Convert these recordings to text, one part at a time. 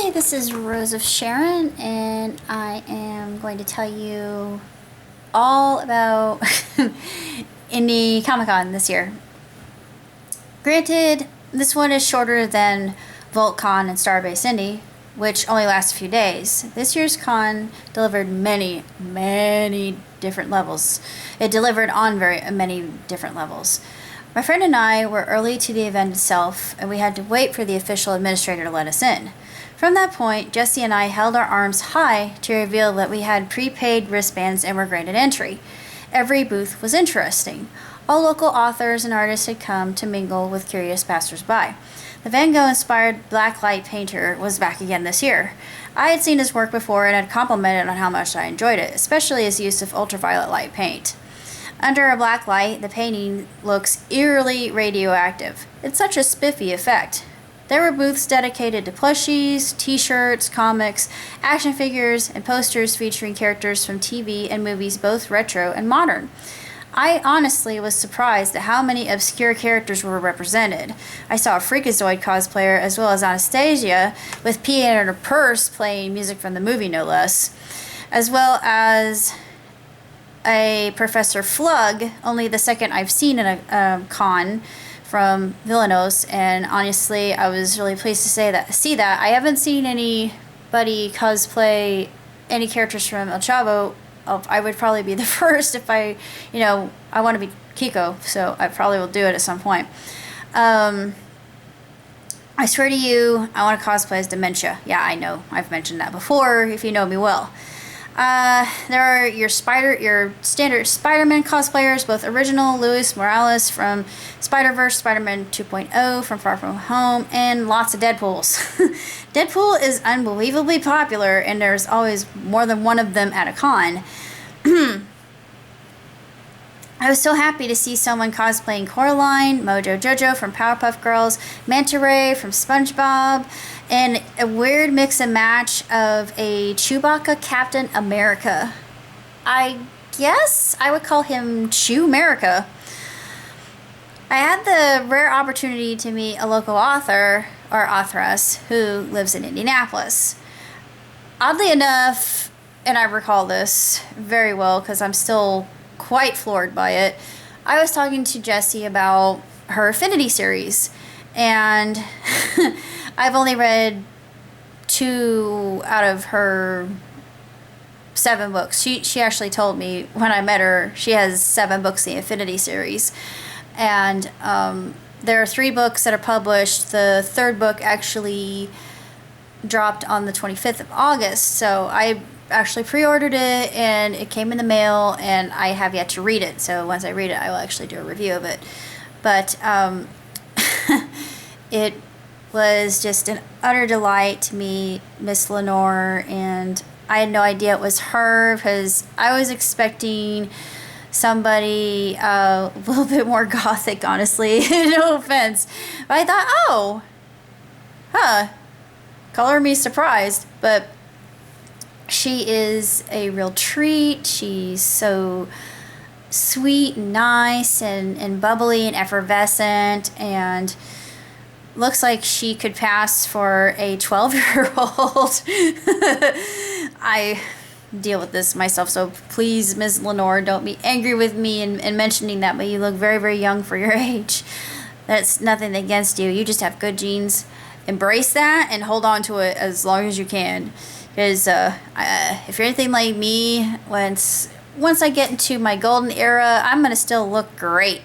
Hi, this is Rose of Sharon, and I am going to tell you all about Indie Comic Con this year. Granted, this one is shorter than VoltCon and Starbase Indie, which only lasts a few days. This year's con delivered many different levels. It delivered on many different levels. My friend and I were early to the event itself, and we had to wait for the official administrator to let us in. From that point, Jesse and I held our arms high to reveal that we had prepaid wristbands and were granted entry. Every booth was interesting. All local authors and artists had come to mingle with curious passersby. The Van Gogh-inspired blacklight painter was back again this year. I had seen his work before and had complimented on how much I enjoyed it, especially his use of ultraviolet light paint. Under a black light, the painting looks eerily radioactive. It's such a spiffy effect. There were booths dedicated to plushies, t-shirts, comics, action figures, and posters featuring characters from TV and movies, both retro and modern. I honestly was surprised at how many obscure characters were represented. I saw a Freakazoid cosplayer as well as Anastasia, with Pia in her purse playing music from the movie no less, as well as a Professor Flug, only the second I've seen in a con, from Villanos, and honestly I was really pleased to see that. I haven't seen anybody cosplay any characters from El Chavo. I would probably be the first if I want to be Kiko, so I probably will do it at some point. I swear to you, I want to cosplay as Dementia. Yeah, I know, I've mentioned that before, if you know me well. There are your standard Spider-Man cosplayers, both original Luis Morales from Spider-Verse, Spider-Man 2.0 from Far From Home, and lots of Deadpools. Deadpool is unbelievably popular, and there's always more than one of them at a con. I was so happy to see someone cosplaying Coraline, Mojo Jojo from Powerpuff Girls, Manta Ray from SpongeBob, and a weird mix and match of a Chewbacca Captain America. I guess I would call him Chew America. I had the rare opportunity to meet a local author, or authoress, who lives in Indianapolis. Oddly enough, and I recall this very well because I'm still quite floored by it, I was talking to Jessie about her Affinity series, and I've only read 2 out of her 7 books. She actually told me when I met her she has 7 books in the Affinity series, and there are 3 books that are published. The 3rd book actually dropped on the 25th of August, so I actually pre-ordered it and it came in the mail, and I have yet to read it, so once I read it I will actually do a review of it. But it was just an utter delight to meet Miss Lenore, and I had no idea it was her because I was expecting somebody a little bit more gothic, honestly. No offense, but I thought, color me surprised. But she is a real treat. She's so sweet and nice and bubbly and effervescent, and looks like she could pass for a 12-year-old. I deal with this myself, so please, Ms. Lenore, don't be angry with me in mentioning that, but you look very youung for your age. That's nothing against you. You just have good genes. Embrace that and hold on to it as long as you can. Because if you're anything like me, once I get into my golden era, I'm going to still look great.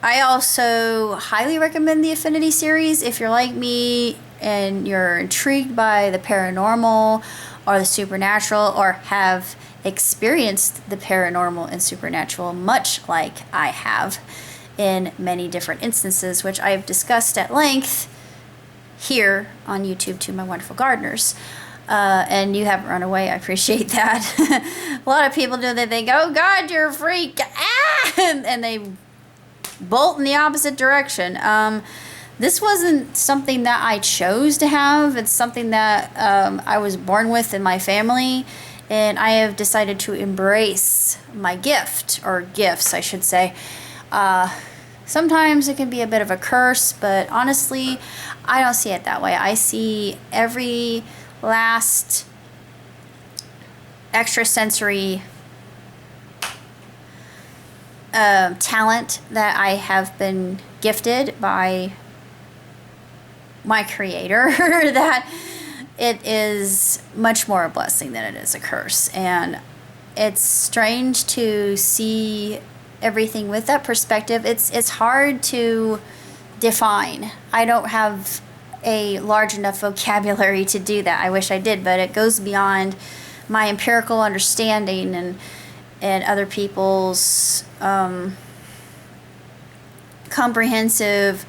I also highly recommend the Affinity series if you're like me and you're intrigued by the paranormal or the supernatural, or have experienced the paranormal and supernatural much like I have in many different instances, which I've discussed at length here on YouTube to my wonderful gardeners. And you haven't run away. I appreciate that. A lot of people do that. They go, "Oh God, you're a freak!" and they bolt in the opposite direction. This wasn't something that I chose to have. It's something that I was born with in my family, and I have decided to embrace my gift, or gifts I should say. sometimes it can be a bit of a curse, but honestly, I don't see it that way. I see every last extrasensory talent that I have been gifted by my creator that it is much more a blessing than it is a curse. And it's strange to see everything with that perspective. It's hard to define. I don't have a large enough vocabulary to do that. I wish I did, but it goes beyond my empirical understanding and other people's comprehensive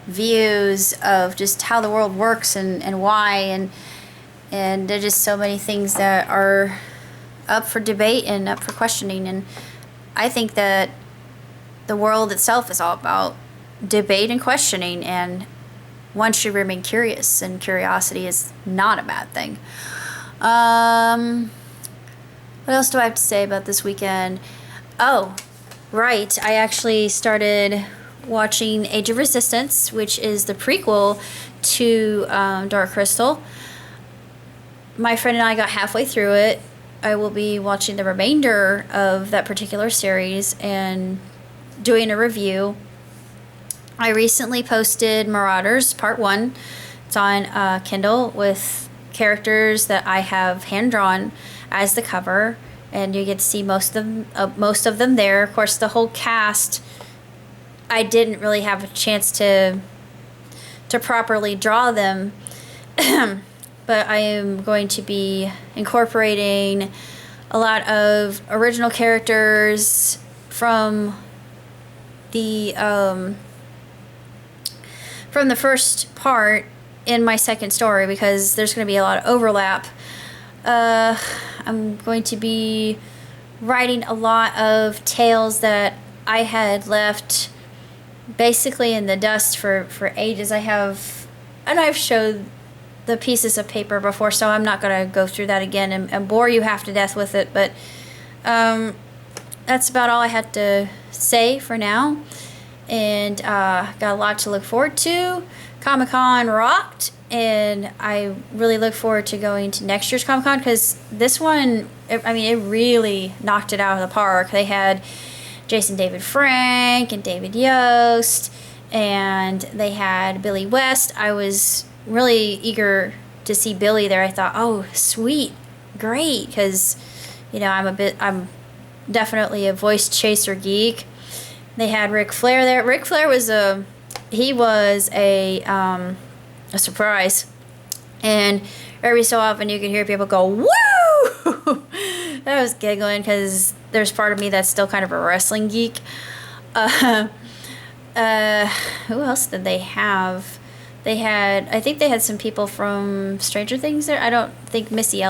views of just how the world works and why, and there's just so many things that are up for debate and up for questioning. And I think that the world itself is all about debate and questioning, and one should remain curious, and curiosity is not a bad thing. What else do I have to say about this weekend? Oh, right. I actually started watching Age of Resistance, which is the prequel to Dark Crystal. My friend and I got halfway through it. I will be watching the remainder of that particular series and doing a review. I recently posted Marauders Part 1. It's on Kindle with characters that I have hand-drawn as the cover, and you get to see most of them there. Of course, the whole cast, I didn't really have a chance to properly draw them, but I am going to be incorporating a lot of original characters from the first part in my second story, because there's going to be a lot of overlap. I'm going to be writing a lot of tales that I had left basically in the dust for ages. I've showed the pieces of paper before, so I'm not going to go through that again and bore you half to death with it, but that's about all I had to say for now. And got a lot to look forward to. Comic-Con rocked, and I really look forward to going to next year's Comic-Con, because this one, it really knocked it out of the park. They had Jason David Frank and David Yost, and they had Billy West. I was really eager to see Billy there. I thought, oh, sweet, great, because, I'm definitely a voice chaser geek. They had Ric Flair there. Ric Flair was a surprise, and every so often you could hear people go, "Woo!" I was giggling because there's part of me that's still kind of a wrestling geek. Who else did they have? I think they had some people from Stranger Things there. I don't think Missy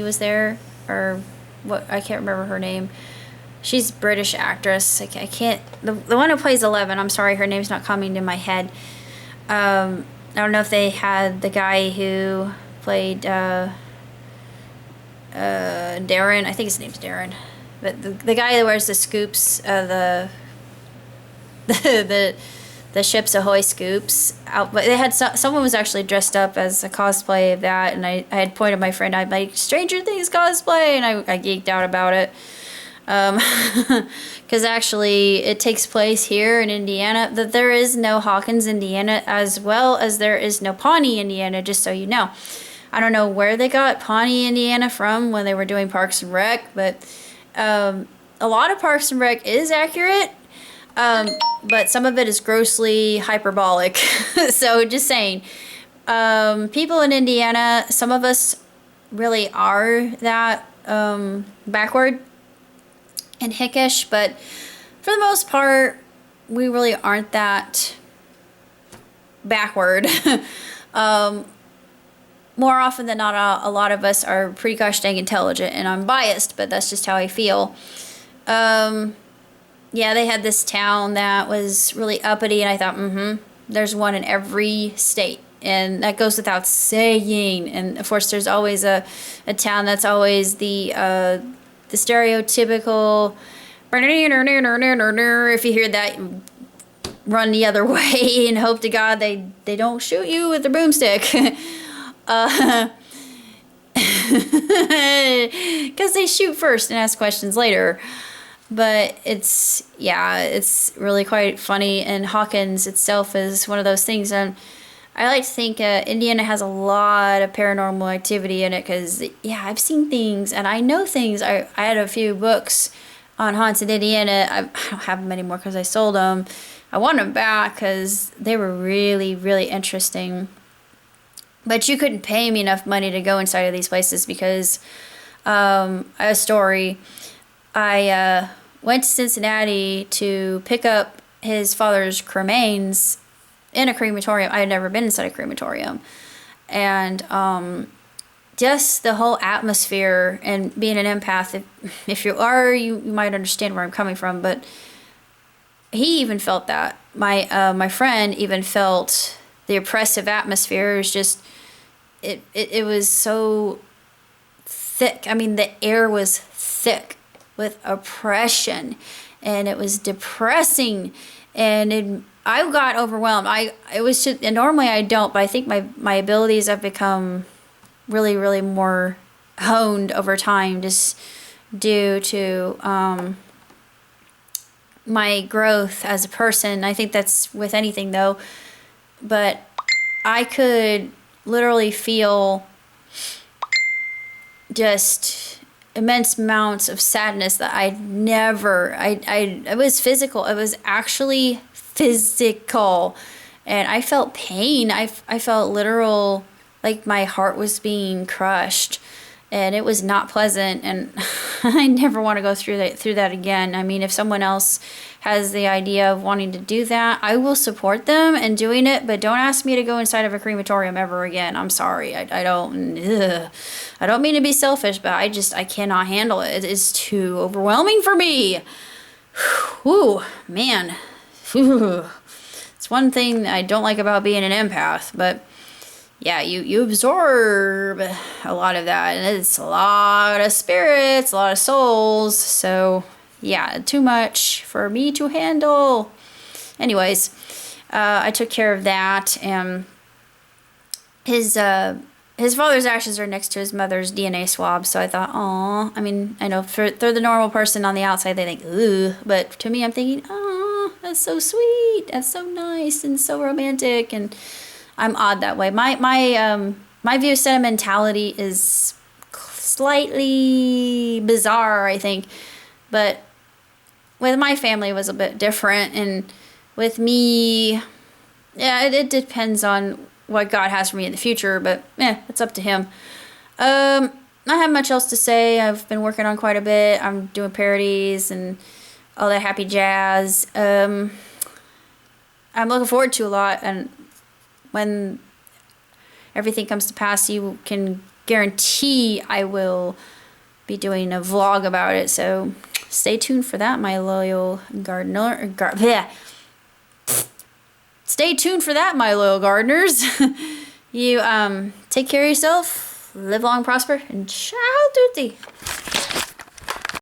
was there, or what? I can't remember her name. She's a British actress. I can't. The one who plays 11. I'm sorry, her name's not coming to my head. I don't know if they had the guy who played Darren. I think his name's Darren, but the guy that wears the scoops, the Ships Ahoy scoops out. But they had someone was actually dressed up as a cosplay of that, and I had pointed my friend out, like, Stranger Things cosplay, and I geeked out about it. Because actually it takes place here in Indiana. That there is no Hawkins, Indiana, as well as there is no Pawnee, Indiana, just so you know. I don't know where they got Pawnee, Indiana from when they were doing Parks and Rec, but a lot of Parks and Rec is accurate, but some of it is grossly hyperbolic. So just saying, people in Indiana, some of us really are that backward and hickish, but for the most part, we really aren't that backward. More often than not, a lot of us are pretty gosh dang intelligent, and I'm biased, but that's just how I feel. Yeah, they had this town that was really uppity, and I thought, there's one in every state, and that goes without saying. And of course, there's always a town that's always the stereotypical If you hear that, run the other way and hope to God they don't shoot you with a broomstick. Because they shoot first and ask questions later. But it's really quite funny. And Hawkins itself is one of those things. And I like to think Indiana has a lot of paranormal activity in it because, yeah, I've seen things and I know things. I had a few books on haunted Indiana. I don't have them anymore because I sold them. I want them back because they were really, really interesting. But you couldn't pay me enough money to go inside of these places because I have a story. I went to Cincinnati to pick up his father's cremains in a crematorium. I had never been inside a crematorium. And just the whole atmosphere and being an empath, if you are, you might understand where I'm coming from. But he even felt that. My friend even felt the oppressive atmosphere. It was just, it was so thick. I mean, the air was thick with oppression, and it was depressing, and I got overwhelmed. It was just, and normally I don't, but I think my abilities have become really, really more honed over time, just due to my growth as a person. I think that's with anything though, but I could literally feel just immense amounts of sadness that it was physical. It was actually physical. And I felt pain. I felt literal, like my heart was being crushed. And it was not pleasant. And I never want to go through that again. I mean, if someone else has the idea of wanting to do that, I will support them in doing it, but don't ask me to go inside of a crematorium ever again. I'm sorry. I don't mean to be selfish, but I cannot handle it. It's too overwhelming for me. Whew, man. Whew. It's one thing I don't like about being an empath, but yeah, you absorb a lot of that, and it's a lot of spirits, a lot of souls, so yeah, too much for me to handle. Anyways, I took care of that, and his father's ashes are next to his mother's DNA swab, so I thought, aw, I mean, I know for the normal person on the outside, they think, ugh, but to me, I'm thinking, aw, that's so sweet, that's so nice, and so romantic, and I'm odd that way. My view of sentimentality is slightly bizarre, I think, but with my family it was a bit different, and with me, yeah, it depends on what God has for me in the future, but it's up to him. I don't have much else to say. I've been working on quite a bit. I'm doing parodies and all that happy jazz. I'm looking forward to a lot, and when everything comes to pass, you can guarantee I will be doing a vlog about it. So stay tuned for that, my loyal gardener. Stay tuned for that, my loyal gardeners. You take care of yourself, live long, prosper, and ciao tutti.